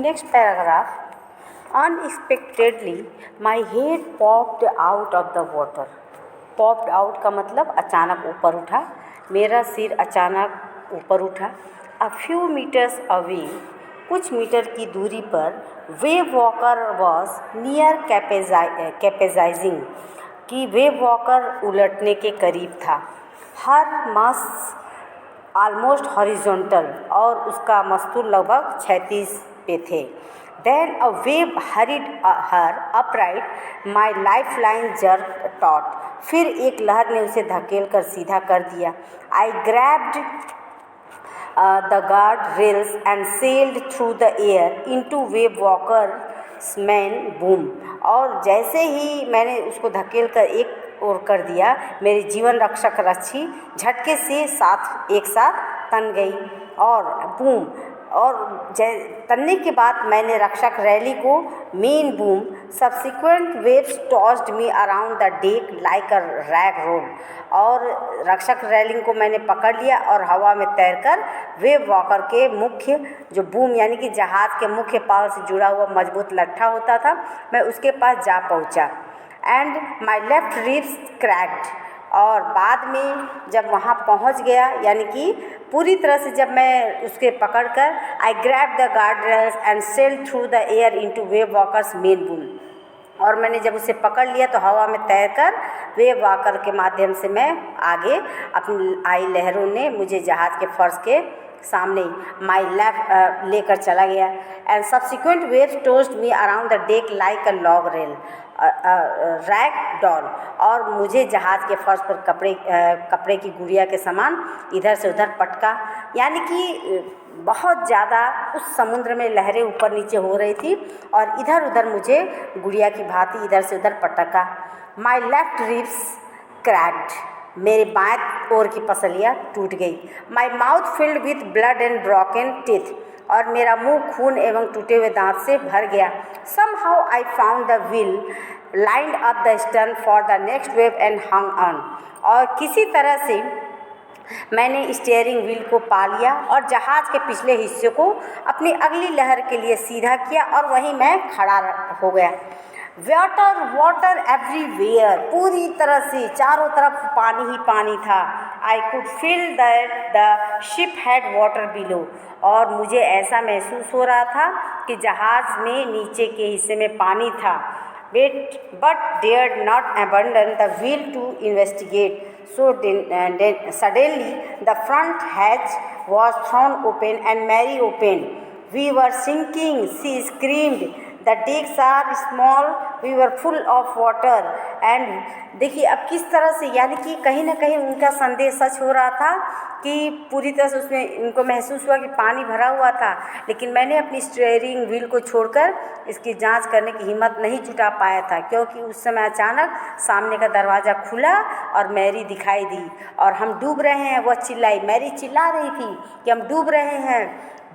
next paragraph, unexpectedly my head popped out of the water. Popped out का मतलब अचानक ऊपर उठा, मेरा सिर अचानक ऊपर उठा. A few meters away, कुछ मीटर की दूरी पर, वेव वॉकर वॉज नियर कैपेजाइजिंग, कि वेव वॉकर उलटने के करीब था. हर मास ऑलमोस्ट हॉरिजॉन्टल, और उसका मस्तूल लगभग 36 पे थे. Then a wave hurled her upright, my lifeline jerked taut. फिर एक लहर ने उसे धकेल कर सीधा कर दिया. I grabbed the guard rails and sailed through the air into wave walker man boom. और जैसे ही मैंने उसको धकेल कर एक और कर दिया, मेरी जीवन रक्षक रस्सी झटके से एक साथ तन गई और बूम. और तनने के बाद मैंने रक्षक रैली को main boom. Subsequent waves tossed me around the deck like a rag doll. और रक्षक रैलिंग को मैंने पकड़ लिया और हवा में तैरकर वेव वॉकर के मुख्य, जो बूम यानी कि जहाज़ के मुख्य पाल से जुड़ा हुआ मजबूत लट्ठा होता था, मैं उसके पास जा पहुंचा. And my left ribs cracked. और बाद में जब वहाँ पहुँच गया, यानी कि पूरी तरह से जब मैं उसके पकड़कर, आई grab the guard rails and sailed through the air into wave walkers main boom. और मैंने जब उसे पकड़ लिया तो हवा में तैरकर वेव वॉकर के माध्यम से मैं आगे, अपनी आई लहरों ने मुझे जहाज़ के फर्श के सामने माई लेफ्ट लेकर चला गया. And subsequent waves tossed me around the deck like a log rail rag doll. और मुझे जहाज़ के फर्श पर कपड़े की गुड़िया के समान इधर से उधर पटका. यानी कि बहुत ज़्यादा उस समुद्र में लहरें ऊपर नीचे हो रही थी और इधर उधर मुझे गुड़िया की भांति इधर से उधर पटका. My left ribs cracked. मेरे बाएं ओर की पसलियाँ टूट गई. My mouth filled with blood and broken teeth. और मेरा मुंह खून एवं टूटे हुए दांत से भर गया. Somehow I found the wheel lined up the stern for the next wave and hung on. और किसी तरह से मैंने स्टीयरिंग व्हील को पा लिया और जहाज़ के पिछले हिस्से को अपनी अगली लहर के लिए सीधा किया और वहीं मैं खड़ा हो गया. Water water everywhere. पूरी तरह से चारों तरफ पानी ही पानी था. I could feel that the ship had water below. और मुझे ऐसा महसूस हो रहा था कि जहाज़ में नीचे के हिस्से में पानी था. But dared not abandon the wheel to investigate. So suddenly the front hatch was thrown open and Mary opened. We were sinking, she screamed. The decks are small, we were full of water. And देखिए अब किस तरह से, यानी कि कहीं ना कहीं उनका संदेश सच हो रहा था कि पूरी तरह से उसमें उनको महसूस हुआ कि पानी भरा हुआ था. लेकिन मैंने अपनी स्टीयरिंग व्हील को छोड़कर इसकी जांच करने की हिम्मत नहीं जुटा पाया था, क्योंकि उस समय अचानक सामने का दरवाज़ा खुला और मैरी दिखाई दी और हम डूब रहे हैं. वह चिल्लाई, मैरी चिल्ला रही थी कि हम डूब रहे हैं,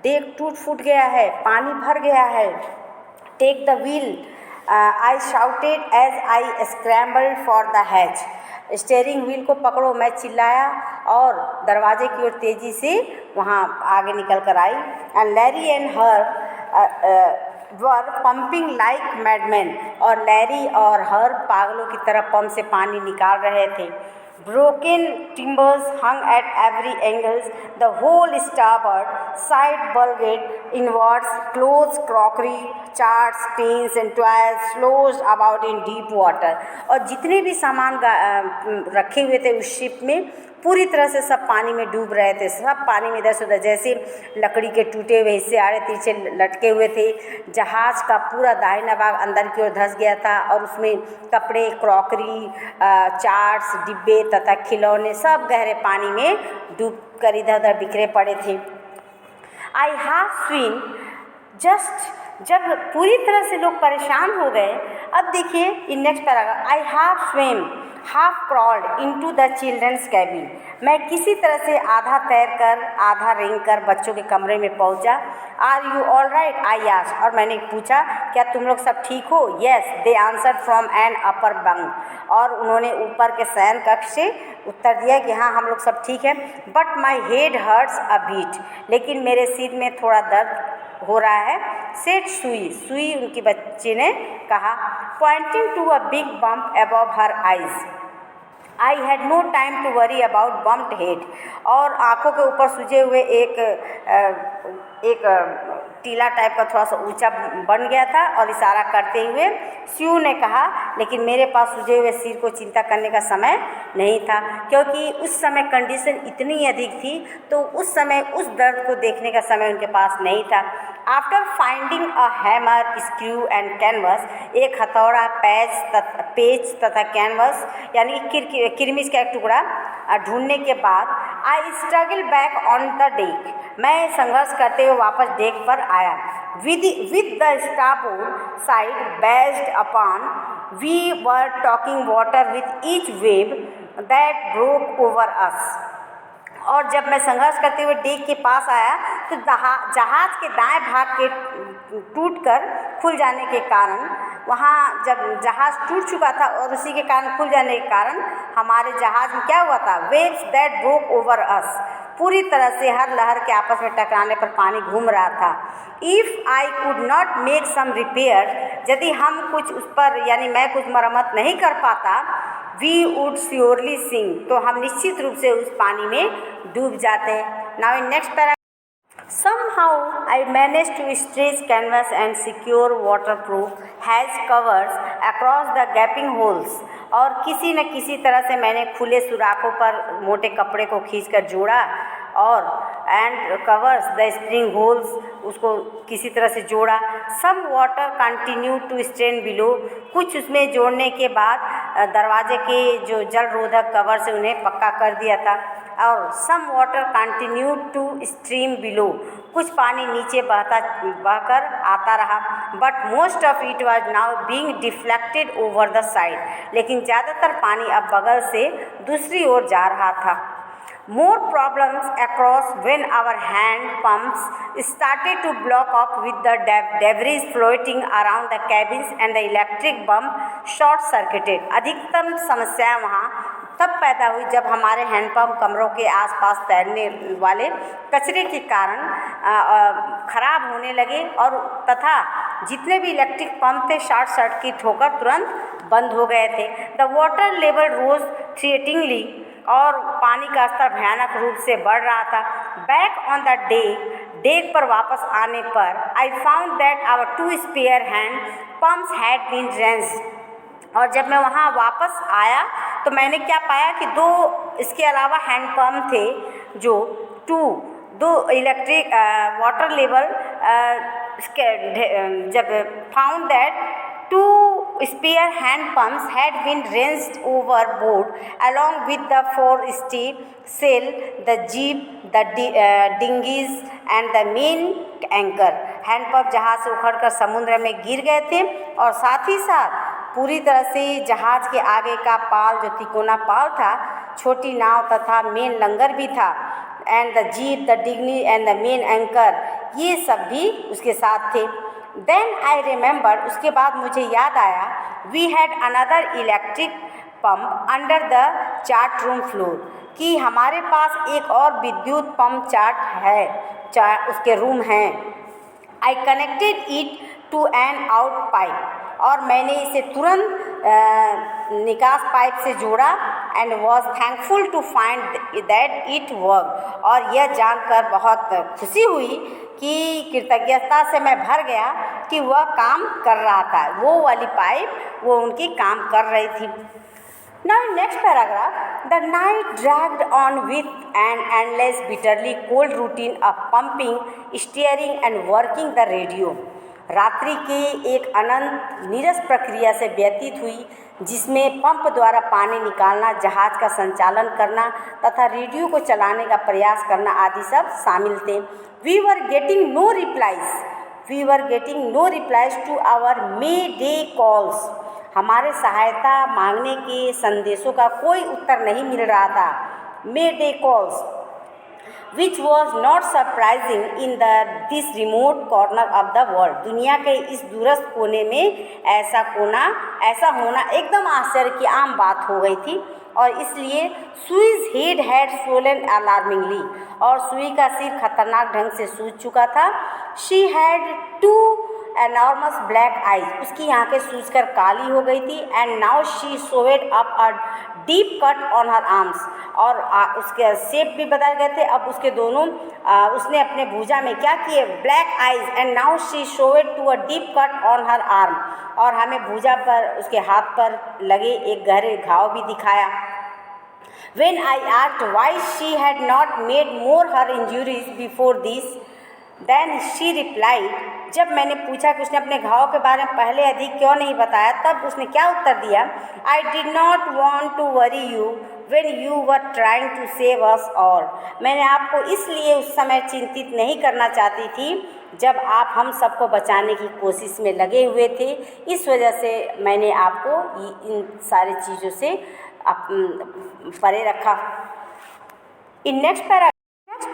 डेक टूट फूट गया है, पानी भर गया है. Take the wheel, I shouted as I scrambled for the hatch. Steering wheel को पकड़ो, मैं चिल्लाया और दरवाजे की ओर तेज़ी से वहाँ आगे निकल कर आई. And Larry and Herb were pumping like madmen. और लैरी और हर पागलों की तरह पंप से पानी निकाल रहे थे. Broken timbers hung at every angle. The whole starboard side bulged inwards. Clothes, crockery, charts, tins and toys sloughed about in deep water. और जितने भी सामान रखे हुए थे उस शिप में पूरी तरह से सब पानी में डूब रहे थे. सब पानी में इधर से उधर, जैसे लकड़ी के टूटे हुए हिस्से आड़े तिरछे लटके हुए थे. जहाज़ का पूरा दाहिना भाग अंदर की ओर धंस गया था और उसमें कपड़े, क्रॉकरी, चार्ट्स, डिब्बे तथा खिलौने सब गहरे पानी में डूब कर इधर उधर बिखरे पड़े थे. आई हाफ स्विम जस्ट. जब पूरी तरह से लोग परेशान हो गए, अब देखिए in next paragraph, I half swim half crawled into the children's cabin. मैं किसी तरह से आधा तैरकर आधा रेंगकर बच्चों के कमरे में पहुंचा. Are you all right, I asked. और मैंने पूछा, क्या तुम लोग सब ठीक हो? Yes, they answered from an upper bunk. और उन्होंने ऊपर के शयन कक्ष से उत्तर दिया कि हाँ हम लोग सब ठीक हैं. But my head hurts a bit. लेकिन मेरे सिर में थोड़ा दर्द हो रहा है, सेड सुई, सुई उनकी बच्ची ने कहा, pointing to a big bump above her eyes. I had no time to worry about bumped head. और आँखों के ऊपर सूजे हुए एक टीला टाइप का थोड़ा सा ऊंचा बन गया था, और इशारा करते हुए स्यू ने कहा, लेकिन मेरे पास सूजे हुए सिर को चिंता करने का समय नहीं था, क्योंकि उस समय कंडीशन इतनी अधिक थी, तो उस समय उस दर्द को देखने का समय उनके पास नहीं था। After finding a hammer, screw and canvas, एक हथौड़ा, पेच तथा कैनवस यानी किरमिस का एक टुकड़ा ढूंढने के बाद, I struggle back on the deck, मैं संघर्ष करते हुए वापस डेक पर आया। With the starboard side based upon, we were talking water with each wave that broke over us. और जब मैं संघर्ष करते हुए डेक के पास आया तो जहाज़ के दाएं भाग के टूटकर खुल जाने के कारण, वहाँ जब जहाज़ टूट चुका था और उसी के कारण खुल जाने के कारण हमारे जहाज़ में क्या हुआ था, वेव्स दैट ब्रोक ओवर अस, पूरी तरह से हर लहर के आपस में टकराने पर पानी घूम रहा था। If I could not make some repair, यदि हम कुछ उस पर यानी मैं कुछ मरम्मत नहीं कर पाता, वी वुड श्योरली सिंक, तो हम निश्चित रूप से उस पानी में डूब जाते हैं। Now in next para, somehow I managed to stretch canvas and secure waterproof hatch covers across the gaping holes, और किसी न किसी तरह से मैंने खुले सुराखों पर मोटे कपड़े को खींचकर जोड़ा, और and covers the spring holes, उसको किसी तरह से जोड़ा। Some water continue to strain below, कुछ उसमें जोड़ने के बाद दरवाजे के जो जल रोधक कवर से उन्हें पक्का कर दिया था। और some water continue to stream below, कुछ पानी नीचे बहकर आता रहा, but most of it was now being deflected over the side, लेकिन ज़्यादातर पानी अब बगल से दूसरी ओर जा रहा था। More problems arose when our hand pumps started to block up with the debris floating around the cabins and the electric pump short circuited। अधिकतम समस्याएं वहाँ तब पैदा हुई जब हमारे हैंडपम्प कमरों के आसपास तैरने वाले कचरे के कारण खराब होने लगे, और तथा जितने भी इलेक्ट्रिक पंप थे शॉर्ट सर्किट होकर तुरंत बंद हो गए थे। The water level rose threateningly, और पानी का स्तर भयानक रूप से बढ़ रहा था। बैक ऑन द डेक पर वापस आने पर I found that our 2 spare hand pumps had been ranged, और जब मैं वहाँ वापस आया तो मैंने क्या पाया कि 2 इसके अलावा हैंड पम्प थे, जो 2 इलेक्ट्रिक वाटर लेवल जब found that 2 spare hand pumps had been ranged overboard along with the 4 steam sail, the jeep, the dinghies and the main anchor। Hand pump जहाज से उखड़कर समुद्र में गिर गए थे, और साथ ही साथ पूरी तरह से जहाज के आगे का पाल, जो तिकोना पाल था, छोटी नाव तथा मेन लंगर भी था, and the jeep, the dinghy and the main anchor, ये सब भी उसके साथ थे। देन आई रिमेंबर, उसके बाद मुझे याद आया, we had another electric pump under the chart room floor, कि हमारे पास एक और विद्युत पंप उसके रूम हैं। I connected it to an out pipe, और मैंने इसे तुरंत निकास पाइप से जोड़ा, and was thankful to find that it work, और यह जानकर बहुत खुशी हुई कि कृतज्ञता से मैं भर गया कि वह काम कर रहा था, वो वाली पाइप वो उनकी काम कर रही थी। Now in next paragraph, the night dragged on with an endless, bitterly cold routine of pumping, steering and working the radio। रात्रि के एक अनंत नीरस प्रक्रिया से व्यतीत हुई, जिसमें पंप द्वारा पानी निकालना, जहाज का संचालन करना तथा रेडियो को चलाने का प्रयास करना आदि सब शामिल थे। We were getting no replies to our mayday calls, हमारे सहायता मांगने के संदेशों का कोई उत्तर नहीं मिल रहा था। Mayday calls which was not surprising in this remote corner of the world. दुनिया के इस दूरस्थ कोने में ऐसा होना एकदम आश्चर्य की आम बात हो गई थी, और इसलिए सुईज हेड हैड swollen alarmingly, और सुई का सिर खतरनाक ढंग से सूज चुका था. She had 2 enormous black eyes, उसकी आंखें सूजकर काली हो गई थी. And now she showed up a deep cut on her arms, और उसके शेप भी बदल गए थे. अब उसके दोनों उसने अपने भुजा में क्या किए, black eyes. And now she showed to a deep cut on her arm, और हमें भुजा पर उसके हाथ पर लगे एक गहरे घाव भी दिखाया. When I asked why she had not made more her injuries before this, then she replied, जब मैंने पूछा कि उसने अपने घाव के बारे में पहले अधिक क्यों नहीं बताया, तब उसने क्या उत्तर दिया, I did not want to worry you when you were trying to save us all. मैंने आपको इसलिए उस समय चिंतित नहीं करना चाहती थी जब आप हम सबको बचाने की कोशिश में लगे हुए थे. इस वजह से मैंने आपको इन सारी चीज़ों से परे रखा. In next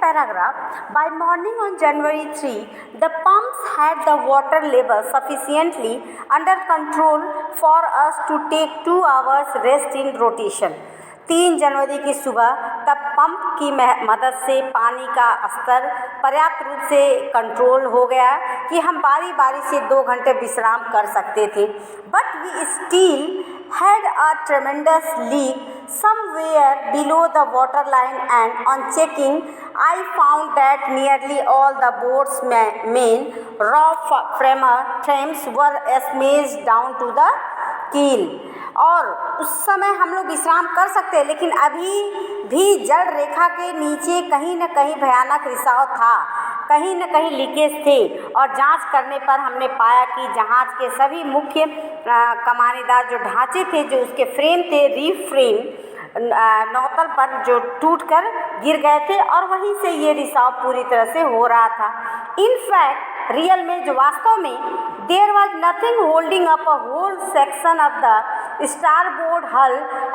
paragraph, by morning on January 3, the pumps had the water level sufficiently under control for us to take 2 hours rest in rotation. 3 जनवरी की सुबह तब पंप की मदद से पानी का स्तर पर्याप्त रूप से कंट्रोल हो गया कि हम बारी बारी से 2 घंटे विश्राम कर सकते थे. But we still had a tremendous leak somewhere below the water line, and on checking I found that nearly all the boat's main rough frames were smashed down to the keel. और उस समय हम लोग विश्राम कर सकते हैं, लेकिन अभी भी जल रेखा के नीचे कहीं न कहीं भयानक रिसाव था, कहीं न कहीं लीकेज थे. और जांच करने पर हमने पाया कि जहाज़ के सभी मुख्य कमानीदार जो ढांचे थे, जो उसके फ्रेम थे, रीफ फ्रेम नौतल पर जो टूटकर गिर गए थे, और वहीं से ये रिसाव पूरी तरह से हो रहा था. इनफैक्ट रियल में जो वास्तव में there was nothing holding up a whole section of the starboard hull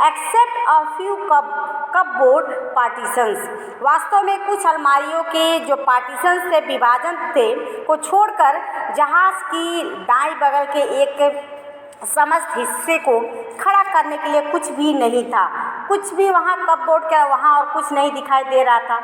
except a few cupboard partitions. वास्तव में कुछ अलमारियों के जो पार्टीशंस थे, विभाजन थे, को छोड़कर जहाज़ की दाईं बगल के एक समस्त हिस्से को खड़ा करने के लिए कुछ भी नहीं था. कुछ भी वहाँ कपबोर्ड के वहाँ और कुछ नहीं दिखाई दे रहा था.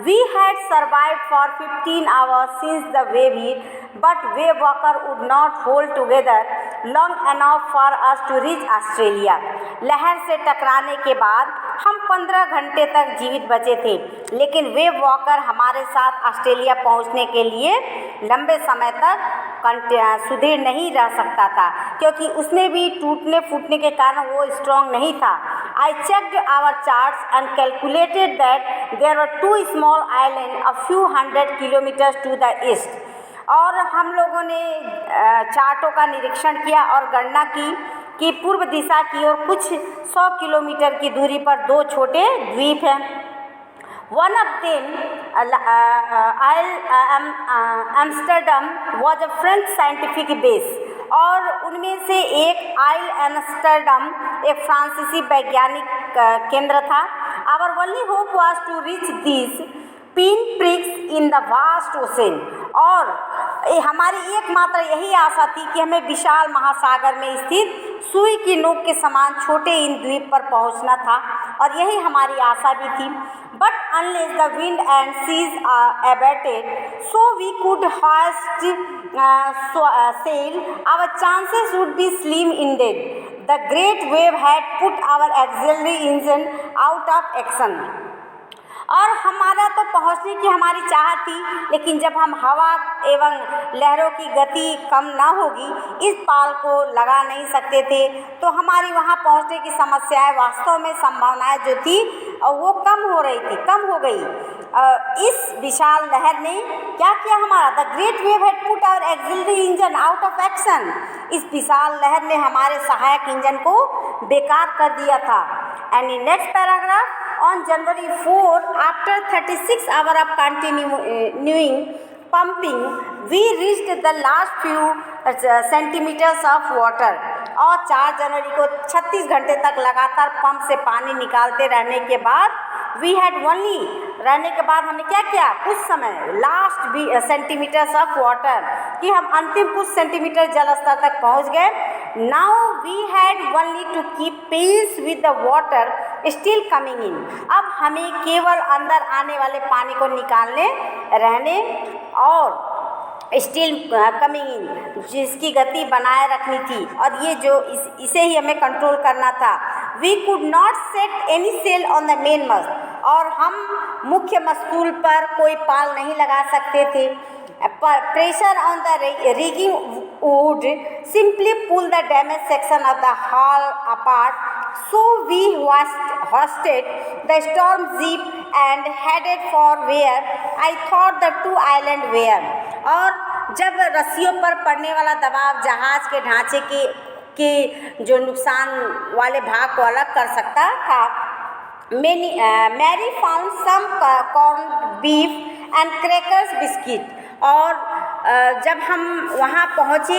We had survive for 15 hours since the wave hit, but Wavewalker would not hold together long enough for us to reach Australia. लहर से टकराने के बाद हम 15 घंटे तक जीवित बचे थे, लेकिन वेव वॉकर हमारे साथ ऑस्ट्रेलिया पहुंचने के लिए लंबे समय तक सुदृढ़ नहीं रह सकता था, क्योंकि उसमें भी टूटने फूटने के कारण वो स्ट्रॉन्ग नहीं था. I checked our charts and calculated that there were 2 small islands a few hundred kilometers to the east. और हम लोगों ने चार्टों का निरीक्षण किया और गणना की कि पूर्व दिशा की ओर कुछ 100 किलोमीटर की दूरी पर 2 छोटे द्वीप हैं. One of them, Amsterdam, was a French scientific base. और उनमें से एक आइल एम्स्टर्डम एक फ्रांसीसी वैज्ञानिक केंद्र था. Our only hope was to reach these pinpricks in the vast ocean. और हमारी एकमात्र यही आशा थी कि हमें विशाल महासागर में स्थित सुई की नोक के समान छोटे इन द्वीप पर पहुंचना था, और यही हमारी आशा भी थी. But unless the wind and seas abated, so we could hoist sail, our chances would be slim indeed. The great wave had put our auxiliary engine out of action. और हमारा तो पहुंचने की हमारी चाहत थी, लेकिन जब हम हवा एवं लहरों की गति कम ना होगी इस पाल को लगा नहीं सकते थे, तो हमारी वहां पहुंचने की समस्याएं, वास्तव में संभावनाएं जो थी वो कम हो रही थी, कम हो गई. इस विशाल लहर ने क्या किया हमारा, the great wave had put our auxiliary engine out of action. इस विशाल लहर ने हमारे सहायक इंजन को बेकार कर दिया था. And in next paragraph, on January 4, after 36 hours of continuing pumping, we reached the last few centimeters of water. और 4 जनवरी को 36 घंटे तक लगातार पंप से पानी निकालते रहने के बाद we had only रहने के बाद हमने क्या किया, कुछ समय लास्ट भी सेंटीमीटर्स ऑफ वाटर, कि हम अंतिम कुछ सेंटीमीटर जल स्तर तक पहुंच गए. Now we had only to keep pace with the water still coming in. अब हमें केवल अंदर आने वाले पानी को निकालने रहने और स्टिल कमिंग इन जिसकी गति बनाए रखनी थी, और ये जो इसे ही हमें कंट्रोल करना था. We could not set any sail on the main mast, और हम मुख्य मस्तूल पर कोई पाल नहीं लगा सकते थे. Pressure on the rigging would simply pull the damage section of the hull apart. So we hoisted the storm jeep and headed for where I thought the two islands were. और जब रस्सियों पर पड़ने वाला दबाव जहाज के ढांचे के जो नुकसान वाले भाग को अलग कर सकता था, Mary found some corn beef and crackers biscuit. और जब हम वहाँ पहुँचे,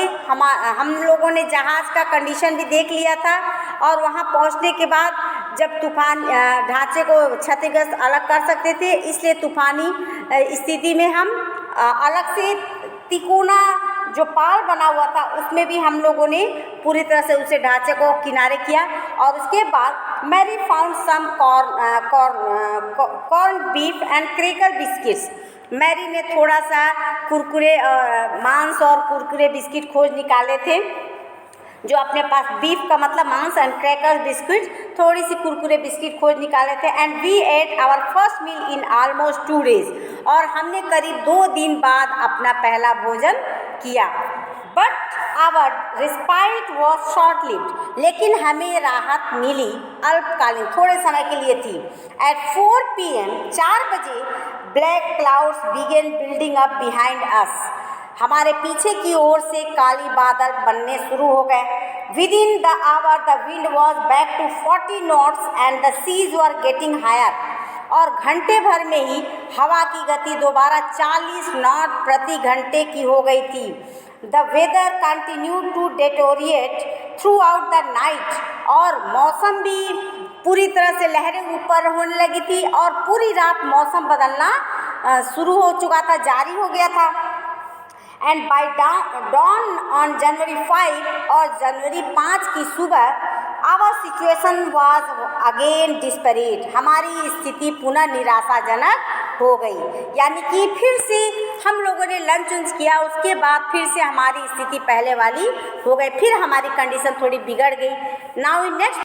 हम लोगों ने जहाज़ का कंडीशन भी देख लिया था, और वहाँ पहुँचने के बाद जब तूफान ढांचे को क्षतिग्रस्त अलग कर सकते थे, इसलिए तूफानी स्थिति में हम अलग से तिकोना जो पाल बना हुआ था उसमें भी हम लोगों ने पूरी तरह से उसे ढांचे को किनारे किया. और उसके बाद Mary found some corn beef and cracker biscuits. Mary ने थोड़ा सा कुरकुरे मांस और कुरकुरे बिस्किट खोज निकाले थे, जो अपने पास बीफ का मतलब मांस एंड क्रैकर बिस्किट, थोड़ी सी कुरकुरे बिस्किट खोज निकाले थे. And we ate our first meal in almost 2 days. और हमने करीब 2 दिन बाद अपना पहला भोजन किया. But our respite was short lived, लेकिन हमें राहत मिली अल्पकालीन, थोड़े समय के लिए थी. एट 4 PM 4 बजे black clouds began building up behind us. हमारे पीछे की ओर से काली बादल बनने शुरू हो गए. Within the hour the wind was back to 40 knots and the seas were getting higher. और घंटे भर में ही हवा की गति दोबारा 40 नॉट प्रति घंटे की हो गई थी. The weather continued to deteriorate throughout the night. और मौसम भी पूरी तरह से लहरें ऊपर होने लगी थी, और पूरी रात मौसम बदलना शुरू हो चुका था, जारी हो गया था. And by dawn on January 5 और जनवरी 5 की सुबह our situation was again desperate. हमारी स्थिति पुनः निराशाजनक हो गई. यानी कि फिर से हम लोगों ने लंच किया, उसके बाद फिर से हमारी स्थिति पहले वाली हो गई, फिर हमारी कंडीशन थोड़ी बिगड़ गई. Now in next